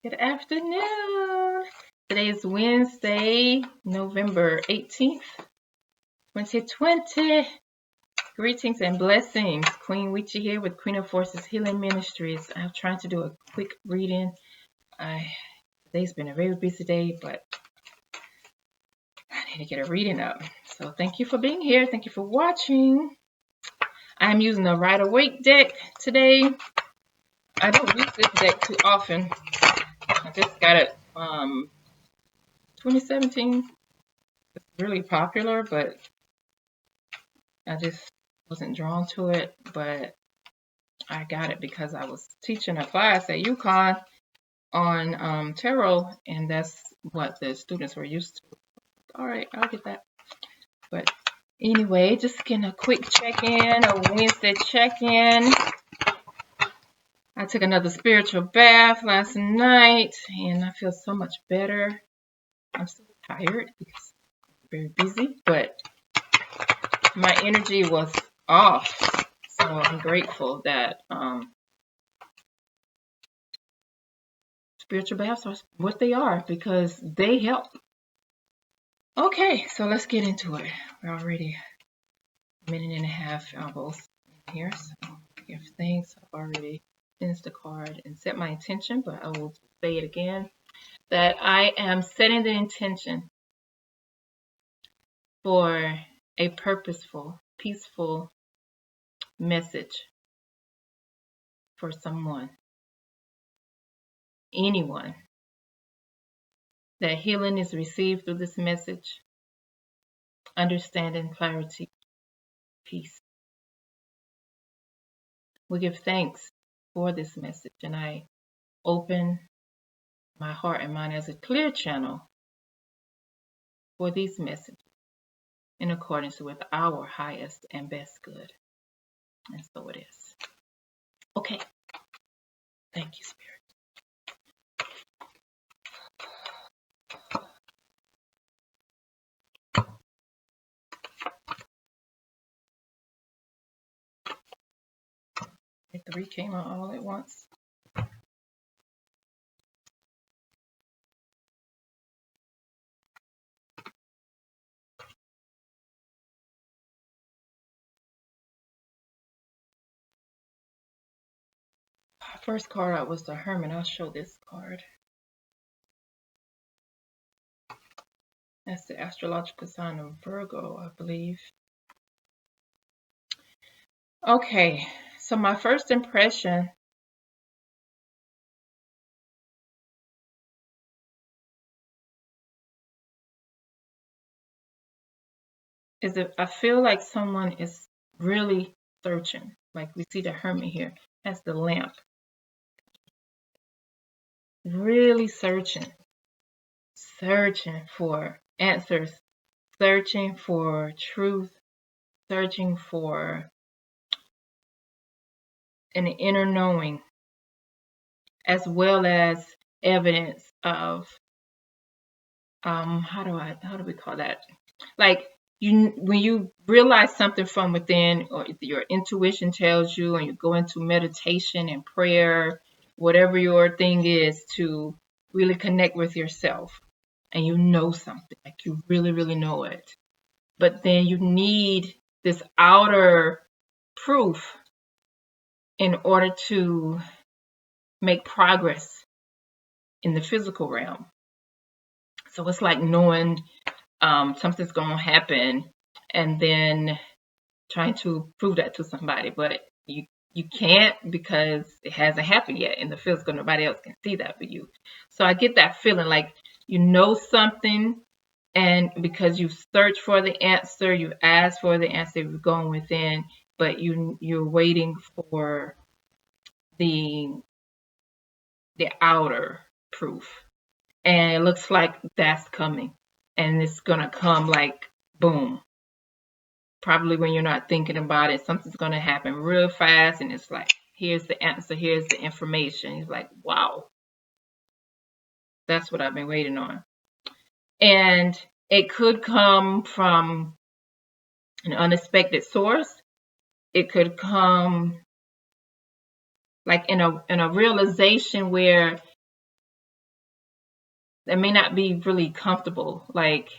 Good afternoon. Today is Wednesday, November 18th, 2020. Greetings and blessings. Queen Witchy here with Queen of Forces Healing Ministries. I'm trying to do a quick reading. Today's been a very busy day, but I need to get a reading up. So thank you for being here. Thank you for watching. I'm using the Rider Waite deck today. I don't use this deck too often. I just got it 2017. It's really popular, but I just wasn't drawn to it. But I got it because I was teaching a class at UConn on tarot, and that's what the students were used to. All right, I'll get that. But anyway, just getting a quick check-in, a Wednesday check-in. I took another spiritual bath last night, and I feel so much better. I'm still tired because I'm very busy, but my energy was off. So I'm grateful that spiritual baths are what they are because they help. Okay, so let's get into it. We're already a minute and a half almost here, so give thanks. I've already finished the card and set my intention, but I will say it again that I am setting the intention for a purposeful, peaceful message for someone, anyone, that healing is received through this message, understanding, clarity, peace. We give thanks for this message, and I open my heart and mind as a clear channel for these messages in accordance with our highest and best good. And so it is. Okay. Thank you, Spirit. The 3 came out all at once. First card out was the Hermit. I'll show this card. That's the astrological sign of Virgo, I believe. Okay, so my first impression is that I feel like someone is really searching. Like we see the Hermit here. That's the lamp. Really searching for answers, searching for truth, searching for an inner knowing, as well as evidence of how do we call that? Like when you realize something from within, or your intuition tells you, and you go into meditation and prayer, whatever your thing is, to really connect with yourself, and you know something, like you really, really know it. But then you need this outer proof in order to make progress in the physical realm. So it's like knowing something's going to happen and then trying to prove that to somebody, but you can't because it hasn't happened yet in the physical. Nobody else can see that but you. So I get that feeling like you know something, and because you search for the answer, you ask for the answer, you're going within, but you're waiting for the outer proof, and it looks like that's coming, and it's gonna come like boom. Probably when you're not thinking about it, something's gonna happen real fast, and it's like, here's the answer, here's the information. It's like, wow, that's what I've been waiting on. And it could come from an unexpected source. It could come like in a realization where that may not be really comfortable. Like,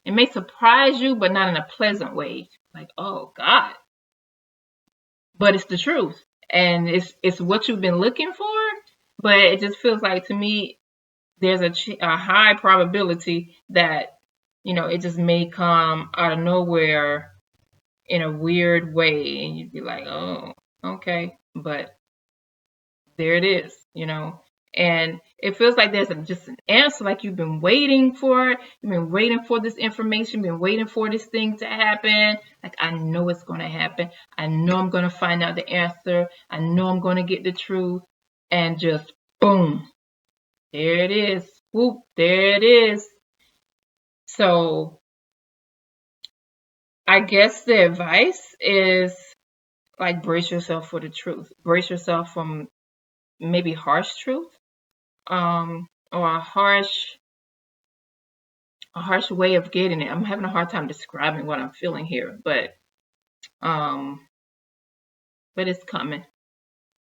it may surprise you, but not in a pleasant way. Like, oh God. But it's the truth. And it's what you've been looking for. But it just feels like, to me, there's a high probability that, it just may come out of nowhere in a weird way. And you'd be like, oh, okay. But there it is. And it feels like there's just an answer, like you've been waiting for it. You've been waiting for this information, been waiting for this thing to happen. Like, I know it's going to happen. I know I'm going to find out the answer. I know I'm going to get the truth. And just boom, there it is. Whoop, there it is. So I guess the advice is, like, brace yourself for the truth. Brace yourself from maybe harsh truth. Or a harsh way of getting it. I'm having a hard time describing what I'm feeling here, but it's coming,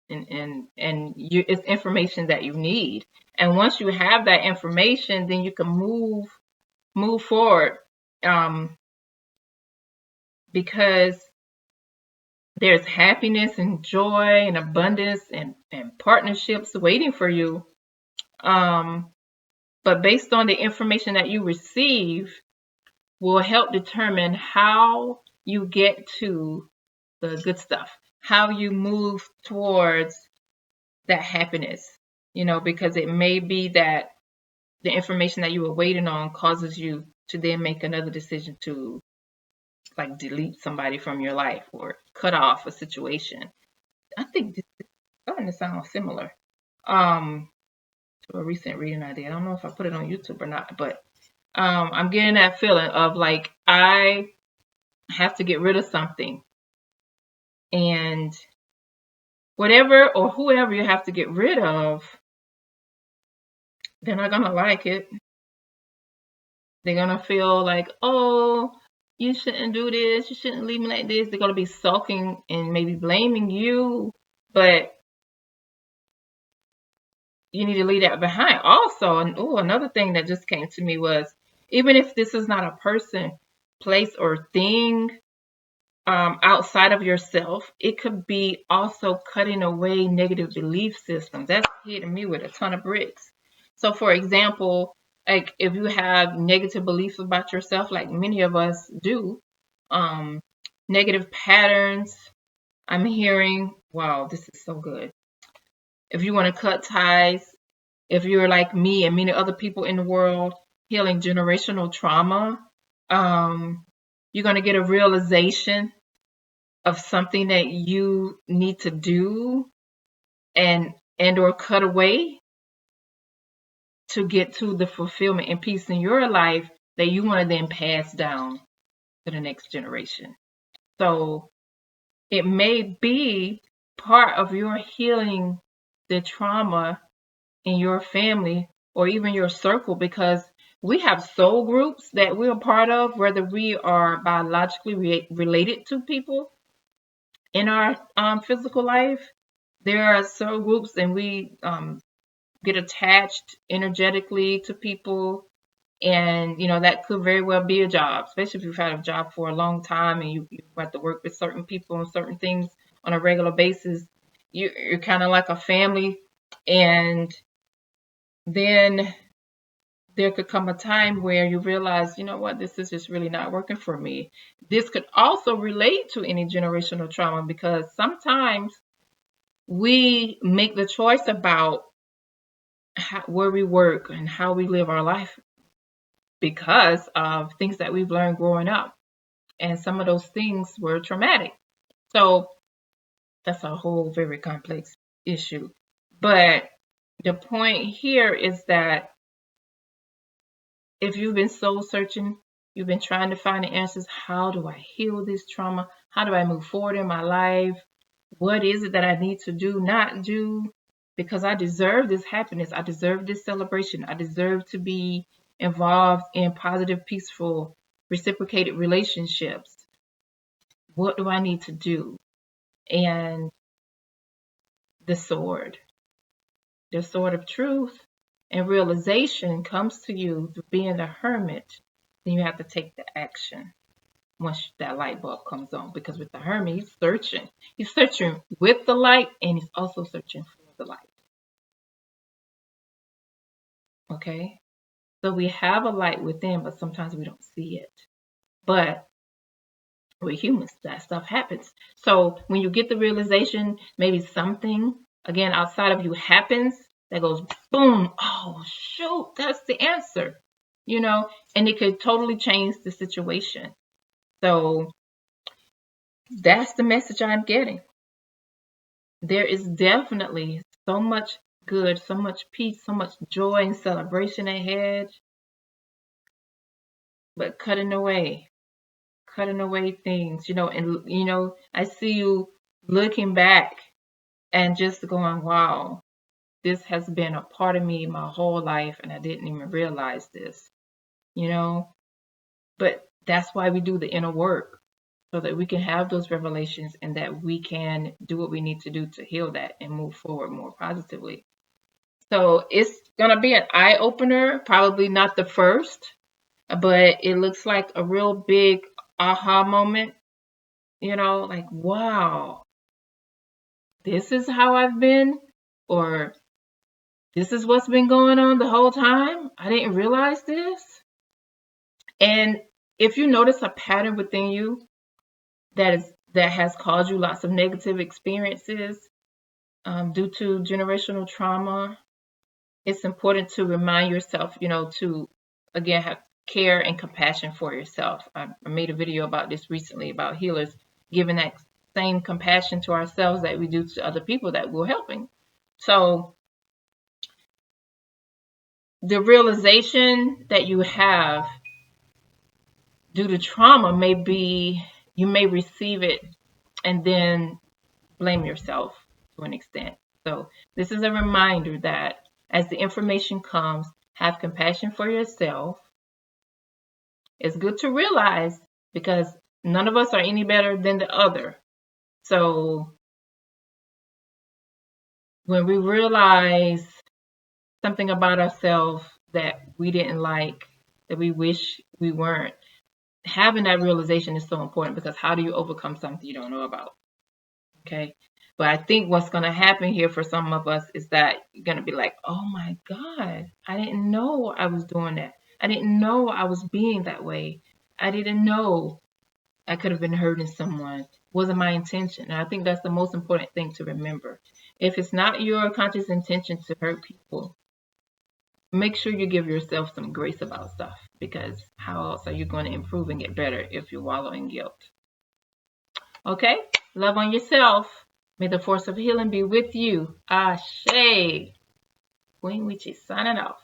and it's information that you need. And once you have that information, then you can move forward, because there's happiness and joy and abundance and partnerships waiting for you. But based on the information that you receive will help determine how you get to the good stuff, how you move towards that happiness, because it may be that the information that you were waiting on causes you to then make another decision to, like, delete somebody from your life or cut off a situation. I think this is starting to sound similar to a recent reading I did. I don't know if I put it on YouTube or not, but I'm getting that feeling of, like, I have to get rid of something, and whatever or whoever you have to get rid of, they're not gonna like it. They're gonna feel like, oh, you shouldn't do this, you shouldn't leave me like this. They're gonna be sulking and maybe blaming you, but you need to leave that behind. Also, and another thing that just came to me was, even if this is not a person, place, or thing outside of yourself, it could be also cutting away negative belief systems. That's hitting me with a ton of bricks. So, for example, like, if you have negative beliefs about yourself, like many of us do, negative patterns, I'm hearing, wow, this is so good. If you want to cut ties, if you're like me and many other people in the world, healing generational trauma, you're going to get a realization of something that you need to do and or cut away to get to the fulfillment and peace in your life that you want to then pass down to the next generation. So it may be part of your healing the trauma in your family or even your circle, because we have soul groups that we're a part of, whether we are biologically related to people in our physical life. There are soul groups, and we get attached energetically to people, and that could very well be a job, especially if you've had a job for a long time and you have to work with certain people and certain things on a regular basis. You're kind of like a family, and then there could come a time where you realize, you know what, this is just really not working for me. This could also relate to any generational trauma, because sometimes we make the choice about where we work and how we live our life because of things that we've learned growing up. And some of those things were traumatic. So that's a whole very complex issue. But the point here is that if you've been soul searching, you've been trying to find the answers, how do I heal this trauma? How do I move forward in my life? What is it that I need to do, not do? Because I deserve this happiness. I deserve this celebration. I deserve to be involved in positive, peaceful, reciprocated relationships. What do I need to do? And the sword of truth and realization comes to you through being a hermit, then you have to take the action once that light bulb comes on. Because with the hermit, he's searching. He's searching with the light, and he's also searching for the light. Okay? So we have a light within, but sometimes we don't see it. But we're humans. That stuff happens. So when you get the realization, maybe something, again, outside of you happens, that goes boom. Oh, shoot, that's the answer. You know, and it could totally change the situation. So that's the message I'm getting. There is definitely so much good, so much peace, so much joy and celebration ahead. But cutting away things, and I see you looking back and just going, wow, this has been a part of me my whole life and I didn't even realize this, but that's why we do the inner work, so that we can have those revelations and that we can do what we need to do to heal that and move forward more positively. So it's gonna be an eye opener, probably not the first, but it looks like a real big aha moment, like, wow, this is how I've been, or this is what's been going on the whole time. I didn't realize this. And if you notice a pattern within you that has caused you lots of negative experiences due to generational trauma, it's important to remind yourself, to again have care and compassion for yourself. I made a video about this recently about healers giving that same compassion to ourselves that we do to other people that we're helping. So the realization that you have due to trauma may be, you may receive it and then blame yourself to an extent. So this is a reminder that as the information comes, have compassion for yourself. It's good to realize, because none of us are any better than the other. So when we realize something about ourselves that we didn't like, that we wish we weren't, having that realization is so important, because how do you overcome something you don't know about? Okay. But I think what's going to happen here for some of us is that you're going to be like, oh my God, I didn't know I was doing that. I didn't know I was being that way. I didn't know I could have been hurting someone. Wasn't my intention. And I think that's the most important thing to remember. If it's not your conscious intention to hurt people, make sure you give yourself some grace about stuff, because how else are you going to improve and get better if you wallow in guilt? Okay? Love on yourself. May the force of healing be with you. Ashe. Queen Witchy signing off.